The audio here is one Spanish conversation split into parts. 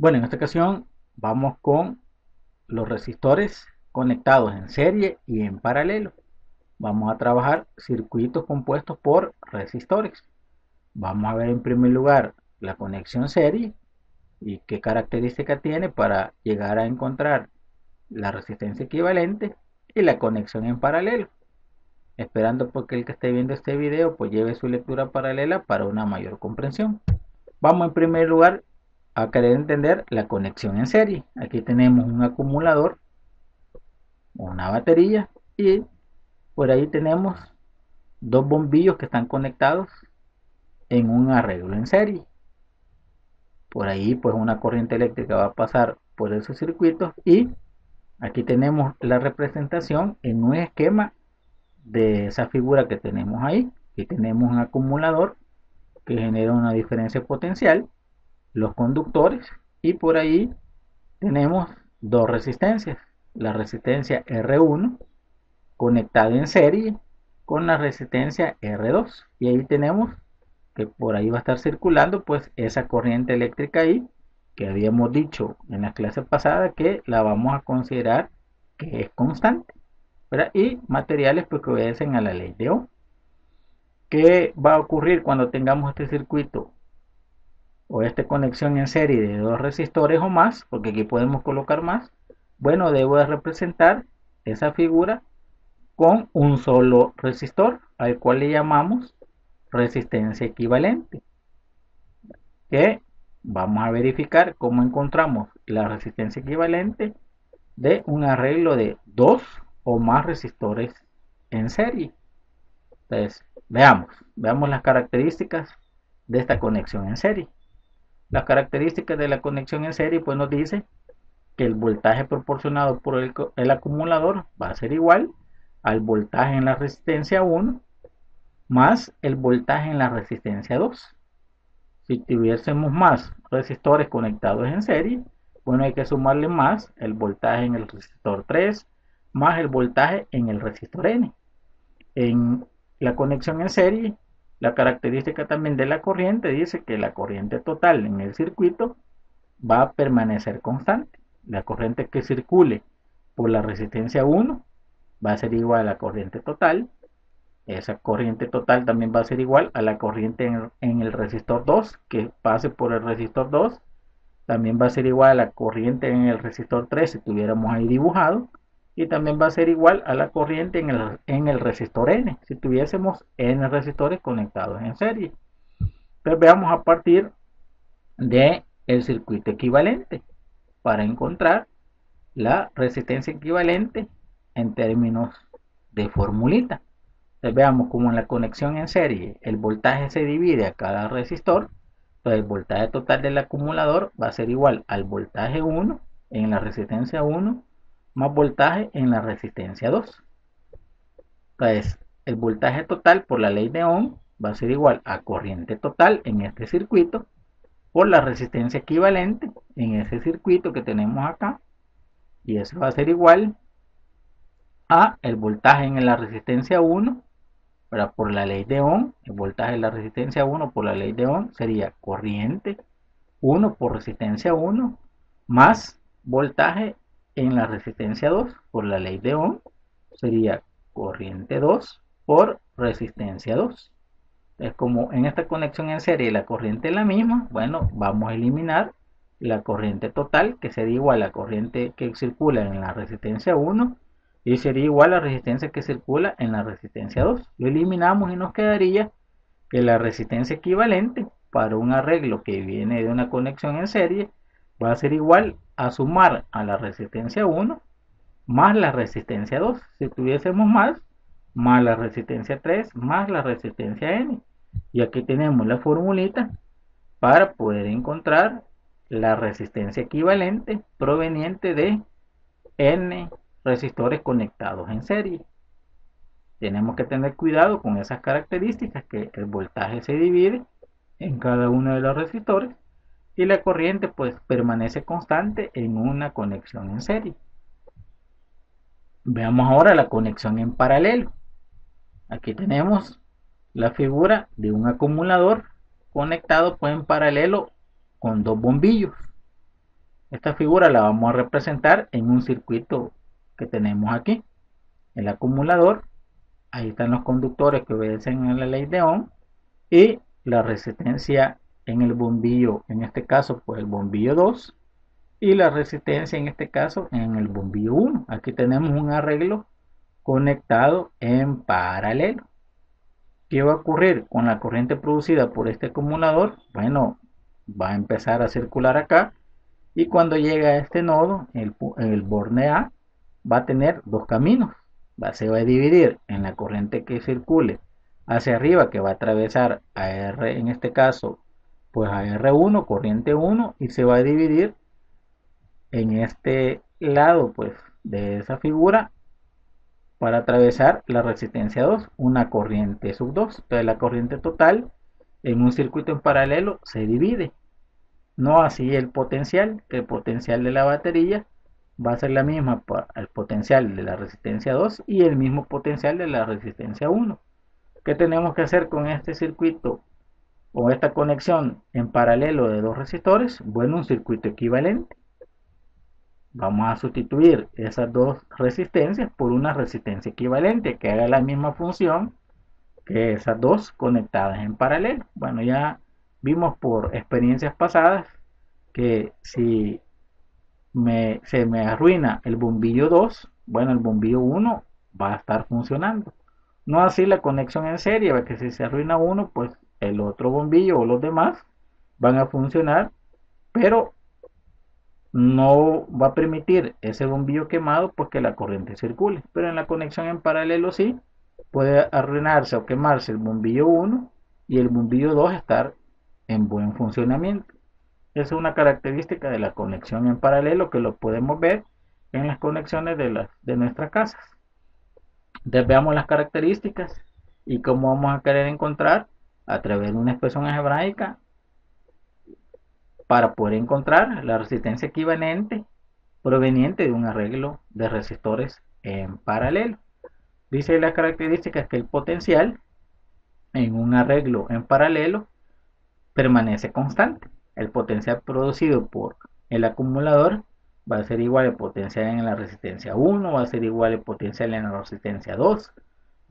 Bueno, en esta ocasión vamos con los resistores conectados en serie y en paralelo. Vamos a trabajar circuitos compuestos por resistores. Vamos a ver en primer lugar la conexión serie y qué característica tiene para llegar a encontrar la resistencia equivalente, y la conexión en paralelo, esperando porque el que esté viendo este video pues lleve su lectura paralela para una mayor comprensión. Vamos en primer lugar a querer entender la conexión en serie. Aquí tenemos un acumulador, una batería, y por ahí tenemos dos bombillos que están conectados en un arreglo en serie. Por ahí pues una corriente eléctrica va a pasar por esos circuitos, y aquí tenemos la representación en un esquema de esa figura que tenemos ahí. Aquí tenemos un acumulador que genera una diferencia potencial, los conductores, y por ahí tenemos dos resistencias, la resistencia R1 conectada en serie con la resistencia R2, y ahí tenemos que por ahí va a estar circulando pues esa corriente eléctrica ahí, que habíamos dicho en la clase pasada que la vamos a considerar que es constante, ¿verdad? Y materiales pues que obedecen a la ley de Ohm. ¿Qué va a ocurrir cuando tengamos este circuito o esta conexión en serie de dos resistores o más? Porque aquí podemos colocar más. Bueno, debo de representar esa figura con un solo resistor, al cual le llamamos resistencia equivalente. Que vamos a verificar cómo encontramos la resistencia equivalente de un arreglo de dos o más resistores en serie. Entonces, veamos las características de esta conexión en serie. Las características de la conexión en serie pues nos dice que el voltaje proporcionado por el acumulador va a ser igual al voltaje en la resistencia 1 más el voltaje en la resistencia 2. Si tuviésemos más resistores conectados en serie, bueno, hay que sumarle más el voltaje en el resistor 3 más el voltaje en el resistor N. En la conexión en serie, la característica también de la corriente dice que la corriente total en el circuito va a permanecer constante. La corriente que circule por la resistencia 1 va a ser igual a la corriente total. Esa corriente total también va a ser igual a la corriente en el resistor 2 que pase por el resistor 2. También va a ser igual a la corriente en el resistor 3 si tuviéramos ahí dibujado. Y también va a ser igual a la corriente en el resistor N si tuviésemos N resistores conectados en serie. Entonces veamos a partir del circuito equivalente para encontrar la resistencia equivalente en términos de formulita. Entonces veamos como en la conexión en serie el voltaje se divide a cada resistor. Entonces el voltaje total del acumulador va a ser igual al voltaje 1 en la resistencia 1 más voltaje en la resistencia 2. Entonces el voltaje total por la ley de Ohm va a ser igual a corriente total en este circuito por la resistencia equivalente en ese circuito que tenemos acá, y eso va a ser igual a el voltaje en la resistencia 1, ¿verdad? Por la ley de Ohm. El voltaje de la resistencia 1 por la ley de Ohm sería corriente 1 por resistencia 1 más voltaje en la resistencia 2 por la ley de Ohm, sería corriente 2 por resistencia 2. Es como en esta conexión en serie la corriente es la misma, bueno, vamos a eliminar la corriente total, que sería igual a la corriente que circula en la resistencia 1 y sería igual a la resistencia que circula en la resistencia 2. Lo eliminamos y nos quedaría que la resistencia equivalente para un arreglo que viene de una conexión en serie va a ser igual a sumar a la resistencia 1 más la resistencia 2. Si tuviésemos más la resistencia 3 más la resistencia N. Y aquí tenemos la formulita para poder encontrar la resistencia equivalente proveniente de N resistores conectados en serie. Tenemos que tener cuidado con esas características, que el voltaje se divide en cada uno de los resistores y la corriente pues permanece constante en una conexión en serie. Veamos ahora la conexión en paralelo. Aquí tenemos la figura de un acumulador conectado pues en paralelo con dos bombillos. Esta figura la vamos a representar en un circuito que tenemos aquí. El acumulador, ahí están los conductores que obedecen a la ley de Ohm y la resistencia en el bombillo, en este caso pues el bombillo 2 y la resistencia en este caso en el bombillo 1. Aquí tenemos un arreglo conectado en paralelo. ¿Qué va a ocurrir con la corriente producida por este acumulador? Bueno, va a empezar a circular acá y cuando llega a este nodo, el borne A va a tener dos caminos. Se va a dividir en la corriente que circule hacia arriba, que va a atravesar a R, en este caso, pues a R1, corriente 1, y se va a dividir en este lado, pues, de esa figura para atravesar la resistencia 2, una corriente sub 2. Entonces la corriente total en un circuito en paralelo se divide. No así el potencial, que el potencial de la batería va a ser la misma para el potencial de la resistencia 2 y el mismo potencial de la resistencia 1. ¿Qué tenemos que hacer con este circuito o esta conexión en paralelo de dos resistores? Bueno, un circuito equivalente. Vamos a sustituir esas dos resistencias por una resistencia equivalente que haga la misma función que esas dos conectadas en paralelo. Bueno, ya vimos por experiencias pasadas que si se me arruina el bombillo 2, bueno, el bombillo 1 va a estar funcionando. No así la conexión en serie, que si se arruina uno, pues el otro bombillo o los demás van a funcionar, pero no va a permitir ese bombillo quemado pues que la corriente circule. Pero en la conexión en paralelo sí, puede arruinarse o quemarse el bombillo 1 y el bombillo 2 estar en buen funcionamiento. Esa es una característica de la conexión en paralelo que lo podemos ver en las conexiones de nuestras casas. Entonces veamos las características y cómo vamos a querer encontrar a través de una expresión algebraica para poder encontrar la resistencia equivalente proveniente de un arreglo de resistores en paralelo. Dice las características que el potencial en un arreglo en paralelo permanece constante. El potencial producido por el acumulador va a ser igual al potencial en la resistencia 1, va a ser igual al potencial en la resistencia 2,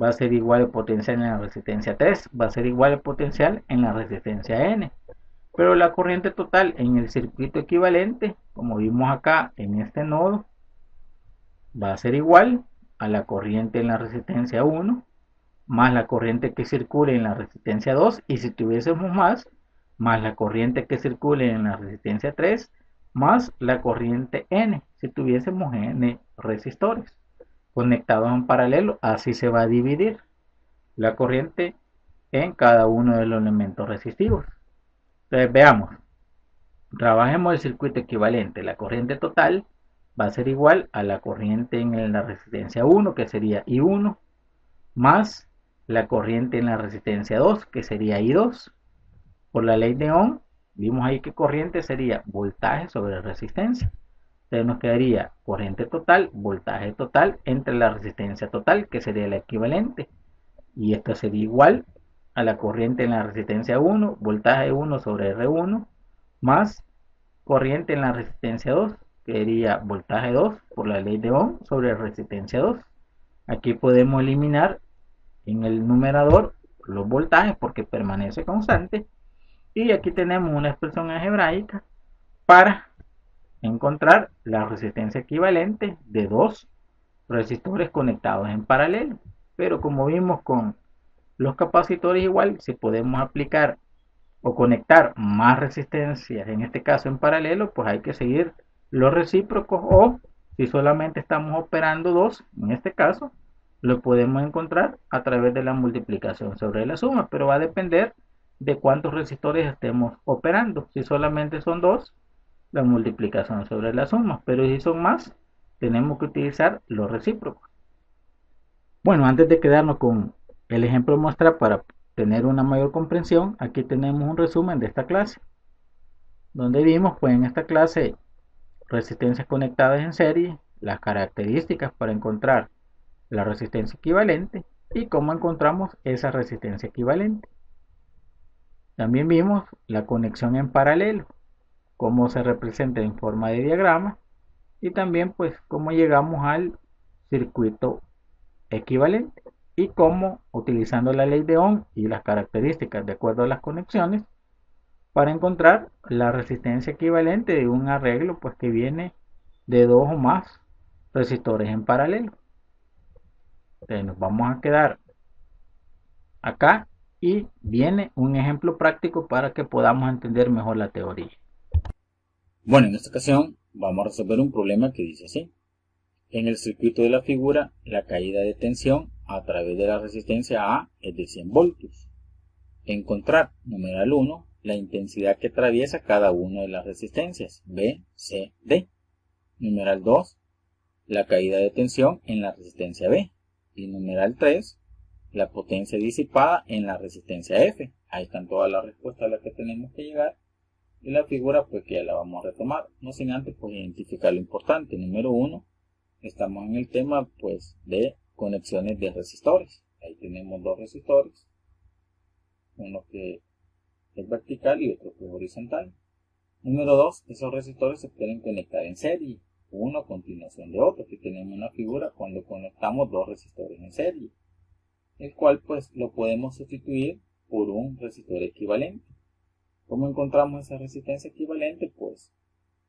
va a ser igual al potencial en la resistencia 3, va a ser igual al potencial en la resistencia N. Pero la corriente total en el circuito equivalente, como vimos acá en este nodo, va a ser igual a la corriente en la resistencia 1 más la corriente que circule en la resistencia 2, y si tuviésemos más la corriente que circule en la resistencia 3 más la corriente N si tuviésemos N resistores conectados en paralelo. Así se va a dividir la corriente en cada uno de los elementos resistivos. Entonces veamos, trabajemos el circuito equivalente. La corriente total va a ser igual a la corriente en la resistencia 1, que sería I1, más la corriente en la resistencia 2, que sería I2. Por la ley de Ohm, vimos ahí que corriente sería voltaje sobre resistencia. Entonces nos quedaría corriente total, voltaje total entre la resistencia total, que sería la equivalente. Y esto sería igual a la corriente en la resistencia 1, voltaje 1 sobre R1, más corriente en la resistencia 2, que sería voltaje 2 por la ley de Ohm sobre resistencia 2. Aquí podemos eliminar en el numerador los voltajes porque permanece constante. Y aquí tenemos una expresión algebraica para encontrar la resistencia equivalente de dos resistores conectados en paralelo. Pero como vimos con los capacitores igual, si podemos aplicar o conectar más resistencias, en este caso en paralelo, pues hay que seguir los recíprocos, o si solamente estamos operando dos, en este caso, lo podemos encontrar a través de la multiplicación sobre la suma, pero va a depender de cuántos resistores estemos operando. Si solamente son dos, la multiplicación sobre la suma, pero si son más, tenemos que utilizar los recíprocos. Bueno, antes de quedarnos con el ejemplo muestra para tener una mayor comprensión, aquí tenemos un resumen de esta clase, donde vimos pues en esta clase resistencias conectadas en serie, las características para encontrar la resistencia equivalente y cómo encontramos esa resistencia equivalente. También vimos la conexión en paralelo, cómo se representa en forma de diagrama y también pues cómo llegamos al circuito equivalente y cómo utilizando la ley de Ohm y las características de acuerdo a las conexiones para encontrar la resistencia equivalente de un arreglo pues que viene de dos o más resistores en paralelo. Entonces nos vamos a quedar acá y viene un ejemplo práctico para que podamos entender mejor la teoría. Bueno, en esta ocasión vamos a resolver un problema que dice así. En el circuito de la figura, la caída de tensión a través de la resistencia A es de 100 voltios. Encontrar, numeral 1, la intensidad que atraviesa cada una de las resistencias B, C, D. Numeral 2, la caída de tensión en la resistencia B. Y numeral 3, la potencia disipada en la resistencia F. Ahí están todas las respuestas a las que tenemos que llegar. Y la figura pues que ya la vamos a retomar, no sin antes pues identificar lo importante. Número 1, estamos en el tema pues de conexiones de resistores. Ahí tenemos dos resistores, uno que es vertical y otro que es horizontal. Número 2, esos resistores se pueden conectar en serie, uno a continuación de otro. Aquí tenemos una figura cuando conectamos dos resistores en serie, el cual pues lo podemos sustituir por un resistor equivalente. ¿Cómo encontramos esa resistencia equivalente? Pues,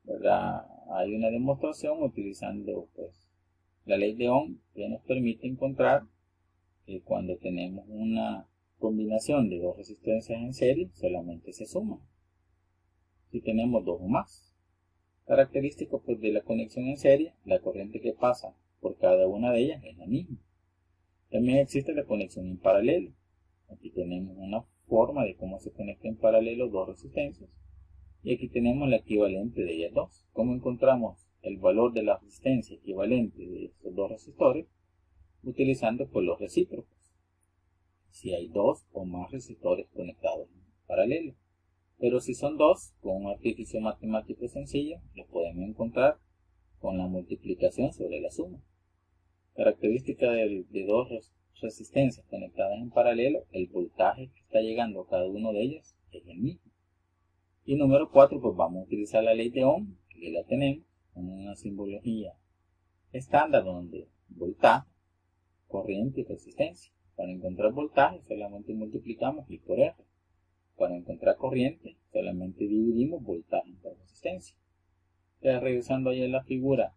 ¿verdad? Hay una demostración utilizando pues la ley de Ohm que nos permite encontrar que cuando tenemos una combinación de dos resistencias en serie solamente se suman si tenemos dos o más. Característico pues de la conexión en serie, la corriente que pasa por cada una de ellas es la misma. También existe la conexión en paralelo. Aquí tenemos una forma de cómo se conectan en paralelo dos resistencias. Y aquí tenemos la equivalente de ellas dos. ¿Cómo encontramos el valor de la resistencia equivalente de estos dos resistores? Utilizando pues los recíprocos. Si hay dos o más resistores conectados en paralelo. Pero si son dos, con un artificio matemático sencillo, lo podemos encontrar con la multiplicación sobre la suma. Característica de dos resistencias conectadas en paralelo, el voltaje que está llegando a cada uno de ellas es el mismo. Y número 4, pues vamos a utilizar la ley de Ohm, que ya la tenemos, con una simbología estándar donde voltaje, corriente y resistencia. Para encontrar voltaje solamente multiplicamos I por R. Para encontrar corriente solamente dividimos voltaje por resistencia. Ya regresando ahí a la figura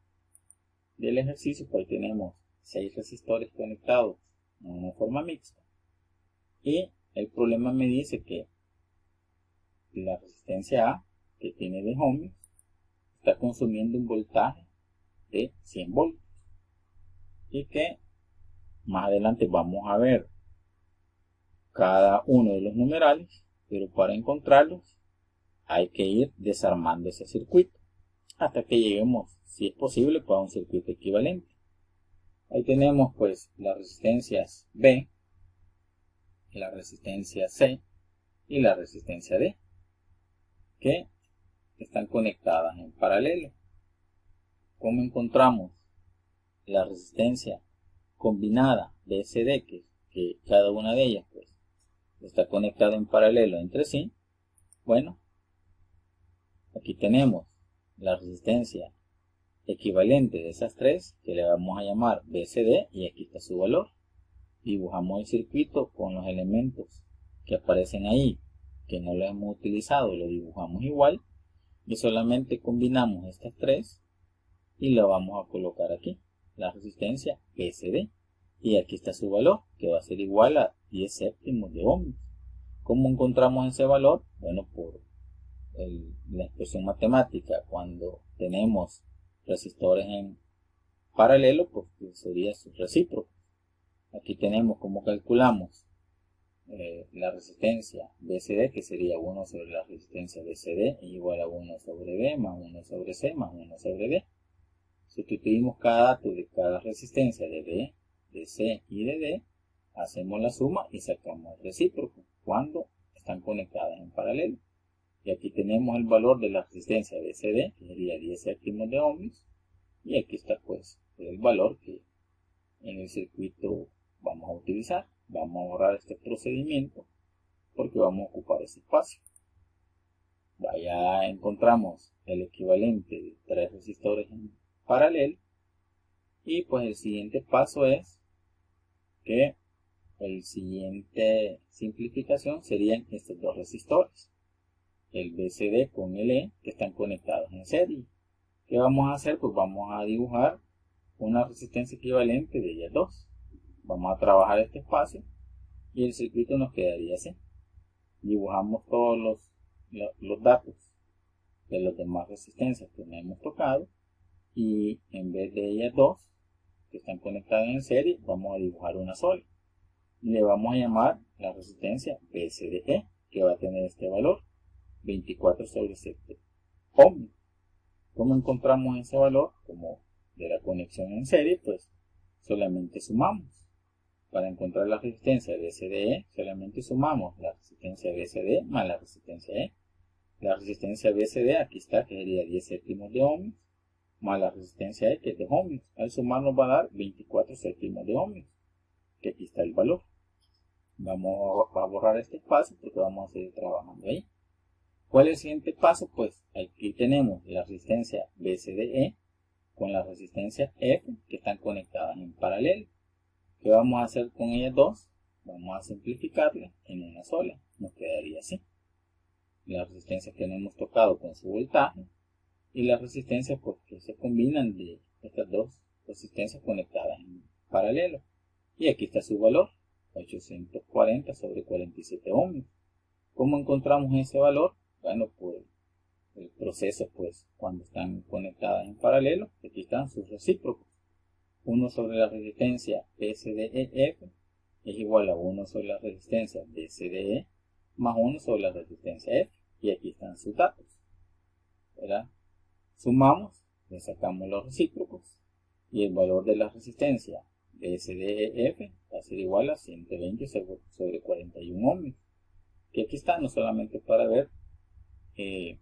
del ejercicio, pues tenemos 6 resistores conectados en una forma mixta. Y el problema me dice que la resistencia A, que tiene 10 ohms, está consumiendo un voltaje de 100 voltios. Y que más adelante vamos a ver cada uno de los numerales, pero para encontrarlos hay que ir desarmando ese circuito hasta que lleguemos, si es posible, pues a un circuito equivalente. Ahí tenemos pues las resistencias B, la resistencia C y la resistencia D, que están conectadas en paralelo. ¿Cómo encontramos la resistencia combinada BCD, que cada una de ellas pues está conectada en paralelo entre sí? Bueno, aquí tenemos la resistencia equivalente de esas tres, que le vamos a llamar BCD, y aquí está su valor. Dibujamos el circuito con los elementos que aparecen ahí, que no lo hemos utilizado, lo dibujamos igual, y solamente combinamos estas tres y lo vamos a colocar aquí, la resistencia BCD, y aquí está su valor, que va a ser igual a 10 séptimos de ohms. ¿Cómo encontramos ese valor? Bueno, por la expresión matemática, cuando tenemos resistores en paralelo, pues sería su recíproco. Aquí tenemos cómo calculamos la resistencia BCD, que sería 1 sobre la resistencia BCD igual a 1 sobre B más 1 sobre C más 1 sobre D. Sustituimos cada dato de cada resistencia de B, de C y de D, hacemos la suma y sacamos el recíproco cuando están conectadas en paralelo. Y aquí tenemos el valor de la resistencia BCD, que sería 10 séptimos de ohms, y aquí está pues el valor que en el circuito vamos a utilizar. Vamos a borrar este procedimiento porque vamos a ocupar ese espacio. Ya encontramos el equivalente de 3 resistores en paralelo. Y pues el siguiente paso es que el siguiente simplificación serían estos dos resistores, el BCD con el E, que están conectados en serie. ¿Qué vamos a hacer? Pues vamos a dibujar una resistencia equivalente de ellas dos. Vamos a trabajar este espacio y el circuito nos quedaría así. Dibujamos todos los datos de las demás resistencias que no hemos tocado, y en vez de ellas dos que están conectadas en serie, vamos a dibujar una sola. Le vamos a llamar la resistencia BCDE, que va a tener este valor, 24/7 ohms. ¿Cómo encontramos ese valor? Como de la conexión en serie, pues solamente sumamos. Para encontrar la resistencia BCDE, solamente sumamos la resistencia BCD más la resistencia E. La resistencia BCD, aquí está, que sería 10 séptimos de ohms, más la resistencia E, que es de ohms. Al sumar nos va a dar 24 séptimos de ohms, que aquí está el valor. Vamos a borrar este espacio porque vamos a seguir trabajando ahí. ¿Cuál es el siguiente paso? Pues aquí tenemos la resistencia BCDE con la resistencia F, que están conectadas en paralelo. ¿Qué vamos a hacer con ellas dos? Vamos a simplificarla en una sola. Nos quedaría así. La resistencia que no hemos tocado con su voltaje y las resistencias pues, que se combinan de estas dos resistencias conectadas en paralelo. Y aquí está su valor, 840/47 ohms. ¿Cómo encontramos ese valor? Bueno, pues el proceso, pues cuando están conectadas en paralelo, aquí están sus recíprocos. 1 sobre la resistencia BCDEF es igual a 1 sobre la resistencia BCDE más 1 sobre la resistencia F. Y aquí están sus datos, ¿verdad? Sumamos, le sacamos los recíprocos y el valor de la resistencia BCDEF va a ser igual a 120/41 ohms. Que aquí está, no solamente para ver, aquí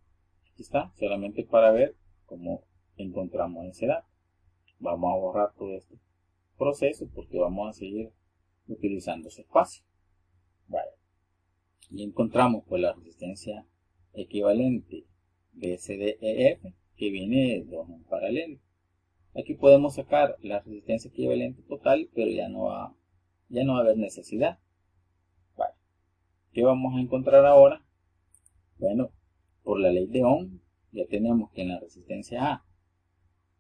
está, solamente para ver cómo encontramos ese dato. Vamos a borrar todo este proceso porque vamos a seguir utilizando ese espacio. Vale. Y encontramos pues la resistencia equivalente BCDEF, que viene de 2 en paralelo. Aquí podemos sacar la resistencia equivalente total, pero ya no va a haber necesidad. Vale. ¿Qué vamos a encontrar ahora? Bueno, por la ley de Ohm, ya tenemos que en la resistencia A,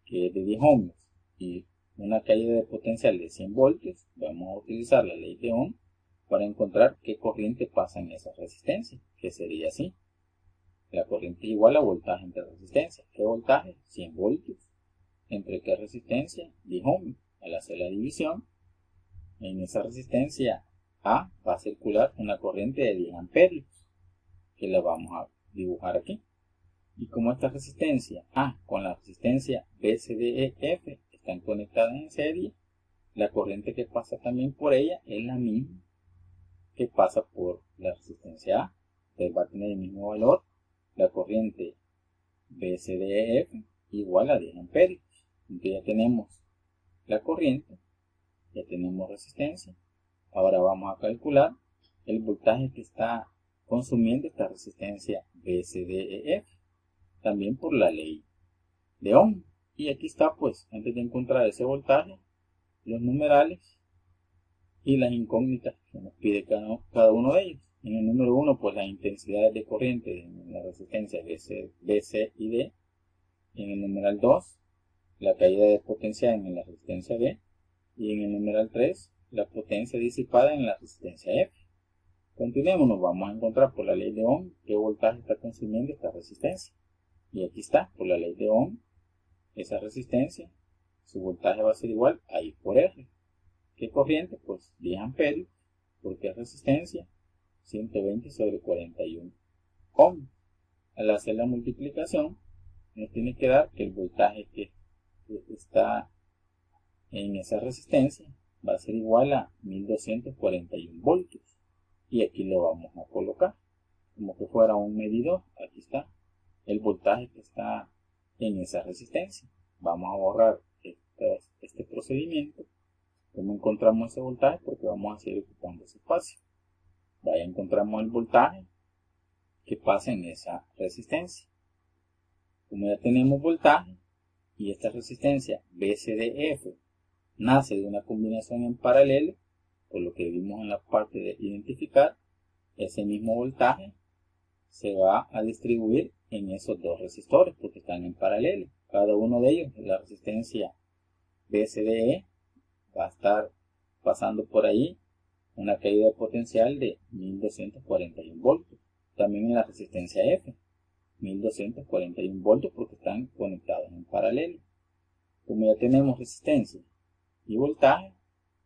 que es de 10 ohms, y una caída de potencial de 100 voltios, vamos a utilizar la ley de Ohm para encontrar qué corriente pasa en esa resistencia, que sería así. La corriente es igual a voltaje entre resistencia. ¿Qué voltaje? 100 voltios. ¿Entre qué resistencia? 10 ohms. Al hacer la división, en esa resistencia A va a circular una corriente de 10 amperios, que la vamos a dibujar aquí. Y como esta resistencia A con la resistencia BCDEF están conectadas en serie, la corriente que pasa también por ella es la misma que pasa por la resistencia A. Entonces va a tener el mismo valor, la corriente BCDEF igual a 10 amperios. Entonces ya tenemos la corriente, ya tenemos resistencia. Ahora vamos a calcular el voltaje que está consumiendo esta resistencia BCDEF, también por la ley de Ohm. Y aquí está, pues, antes de encontrar ese voltaje, los numerales y las incógnitas que nos pide cada uno de ellos. En el número 1, pues las intensidades de corriente en la resistencia BC y D. En el numeral 2, la caída de potencia en la resistencia B. Y en el numeral 3, la potencia disipada en la resistencia F. Continuemos, nos vamos a encontrar por la ley de Ohm qué voltaje está consumiendo esta resistencia. Y aquí está, por la ley de Ohm, esa resistencia, su voltaje va a ser igual a I por R. ¿Qué corriente? Pues 10 amperios. ¿Por qué resistencia? 120/41 ohms. Al hacer la multiplicación, nos tiene que dar que el voltaje que está en esa resistencia va a ser igual a 1241 voltios. Y aquí lo vamos a colocar como que fuera un medidor. Aquí está el voltaje que está en esa resistencia. Vamos a borrar este procedimiento. ¿Cómo encontramos ese voltaje? Porque vamos a seguir ocupando ese espacio. Encontramos el voltaje que pasa en esa resistencia. Como ya tenemos voltaje y esta resistencia BCDF nace de una combinación en paralelo, por lo que vimos en la parte de identificar, ese mismo voltaje se va a distribuir en esos dos resistores porque están en paralelo. Cada uno de ellos, la resistencia BCDE, va a estar pasando por ahí una caída de potencial de 1241 voltios. También en la resistencia F, 1241 voltios porque están conectados en paralelo. Como ya tenemos resistencia y voltaje,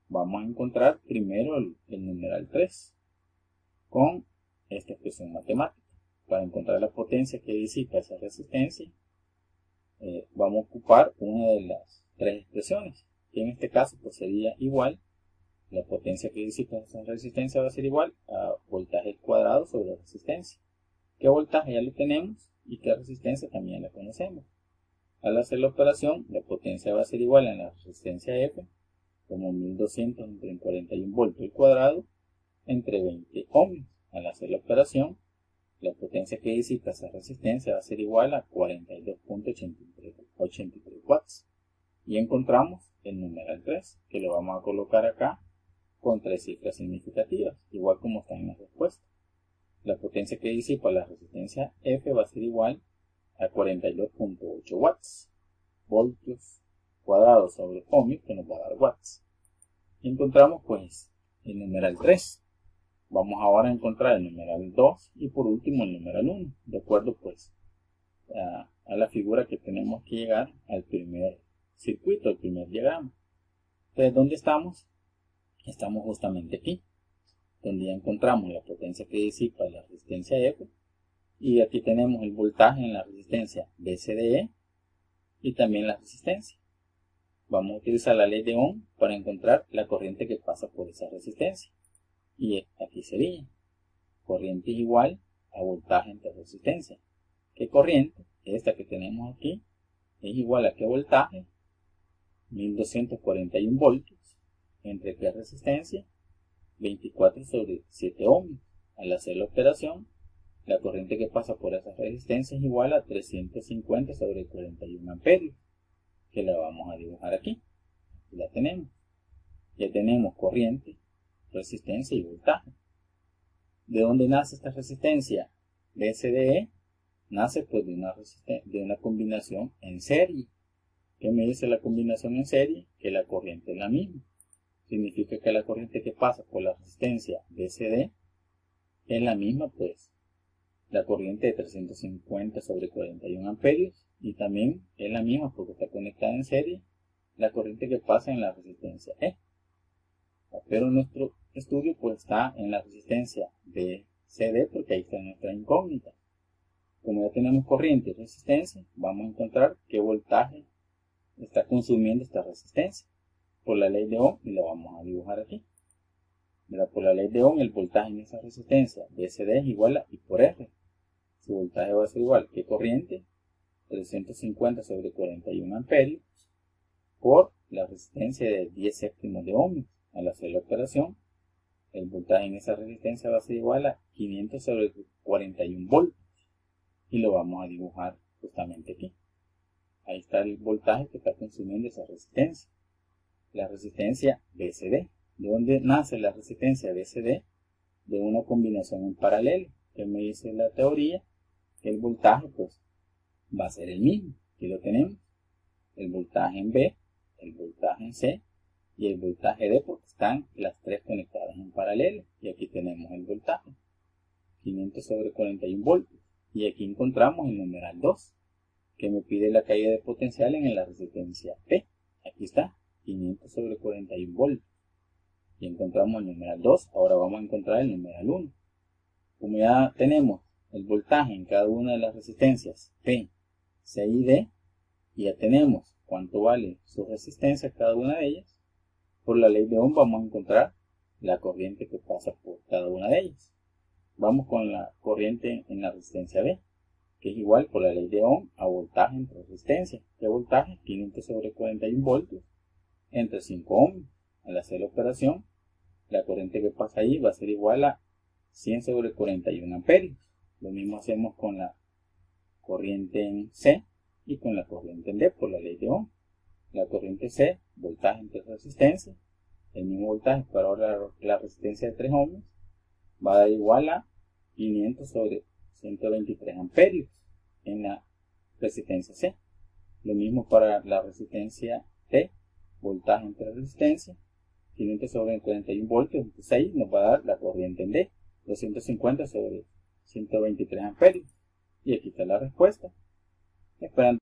vamos a encontrar primero el numeral 3 con esta expresión matemática. Para encontrar la potencia que disipa esa resistencia, vamos a ocupar una de las tres expresiones, que en este caso pues sería igual, la potencia que disipa esa resistencia va a ser igual a voltaje al cuadrado sobre resistencia. ¿Qué voltaje ya lo tenemos? Y qué resistencia también la conocemos. Al hacer la operación, la potencia va a ser igual a la resistencia F, como 1200 entre 41 voltios al cuadrado, entre 20 ohms. Al hacer la operación, la potencia que disipa esa resistencia va a ser igual a 42.83 watts. Y encontramos el numeral 3, que lo vamos a colocar acá con tres cifras significativas, igual como está en la respuesta. La potencia que disipa la resistencia F va a ser igual a 42.8 watts, voltios cuadrados sobre ohms, que nos va a dar watts. Y encontramos pues el numeral 3. Vamos ahora a encontrar el numeral 2 y por último el numeral 1, de acuerdo pues a la figura que tenemos que llegar al primer circuito, al primer diagrama. Entonces, ¿dónde estamos? Estamos justamente aquí, donde ya encontramos la potencia que disipa la resistencia F, y aquí tenemos el voltaje en la resistencia BCDE y también la resistencia. Vamos a utilizar la ley de Ohm para encontrar la corriente que pasa por esa resistencia. Y aquí sería corriente es igual a voltaje entre resistencia. ¿Qué corriente? Esta que tenemos aquí es igual a qué voltaje, 1241 voltios, entre qué resistencia, 24 sobre 7 ohms. Al hacer la operación, la corriente que pasa por esa resistencia es igual a 350 sobre 41 amperios, que la vamos a dibujar aquí. Aquí la tenemos. Ya tenemos corriente, resistencia y voltaje. ¿De dónde nace esta resistencia BCDE? Nace pues de una combinación en serie. ¿Qué me dice la combinación en serie? Que la corriente es la misma. Significa que la corriente que pasa por la resistencia BCD es la misma pues la corriente de 350 sobre 41 amperios, y también es la misma porque está conectada en serie la corriente que pasa en la resistencia E. Pero nuestro estudio pues está en la resistencia BCD porque ahí está nuestra incógnita. Como ya tenemos corriente y resistencia, vamos a encontrar qué voltaje está consumiendo esta resistencia por la ley de Ohm, y la vamos a dibujar aquí. Por la ley de Ohm, el voltaje en esa resistencia BCD es igual a I por R. Su voltaje va a ser igual que corriente, 350 sobre 41 amperios, por la resistencia de 10 séptimos de ohms. Al hacer la operación, el voltaje en esa resistencia va a ser igual a 500 sobre 41 voltios. Y lo vamos a dibujar justamente aquí. Ahí está el voltaje que está consumiendo esa resistencia. La resistencia BCD. ¿De dónde nace la resistencia BCD? De una combinación en paralelo. Que me dice la teoría que el voltaje pues va a ser el mismo. Aquí lo tenemos. El voltaje en B, el voltaje en C y el voltaje D, porque están las tres conectadas en paralelo. Y aquí tenemos el voltaje, 500 sobre 41 voltios. Y aquí encontramos el numeral 2, que me pide la caída de potencial en la resistencia P. Aquí está, 500 sobre 41 voltios. Y encontramos el numeral 2, ahora vamos a encontrar el numeral 1. Como ya tenemos el voltaje en cada una de las resistencias P, C y D, y ya tenemos cuánto vale su resistencia cada una de ellas, por la ley de Ohm vamos a encontrar la corriente que pasa por cada una de ellas. Vamos con la corriente en la resistencia B, que es igual por la ley de Ohm a voltaje entre resistencia. ¿Qué voltaje? 500 sobre 41 voltios entre 5 ohms. Al hacer la operación, la corriente que pasa ahí va a ser igual a 100 sobre 41 amperios. Lo mismo hacemos con la corriente en C y con la corriente en D por la ley de Ohm. La corriente C, voltaje entre resistencia, el mismo voltaje, pero ahora la resistencia de 3 ohms va a dar igual a 500 sobre 123 amperios en la resistencia C. Lo mismo para la resistencia T, voltaje entre resistencia, 500 sobre 41 voltios, entonces ahí nos va a dar la corriente en D, 250 sobre 123 amperios. Y aquí está la respuesta. Esperando